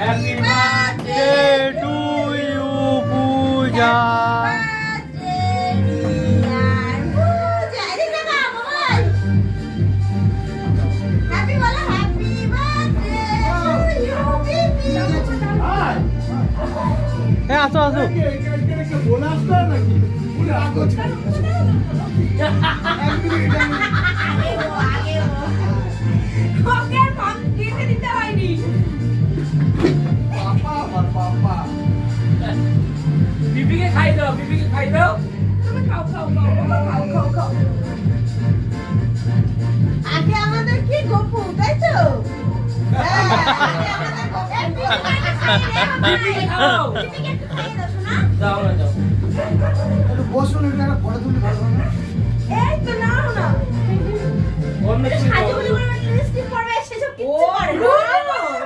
Happy birthday to you পূজা। হ্যাঁ আসো আসো। বিবিকে খাই দাও, বিবিকে খাই দাও। তুমি খাও খাও খাও খাও খাও খাও। আগে আমাদের কি গপু তাই তো? বিবিকে খাও। দাও না দাও। বসুন এটা ফটো তুলে ভালো না। এই তো নাও না। অন্য কিছু সাজুগুলি দাও। বলে লিপস্টিক পরবে সেসব ও কিছু করে না।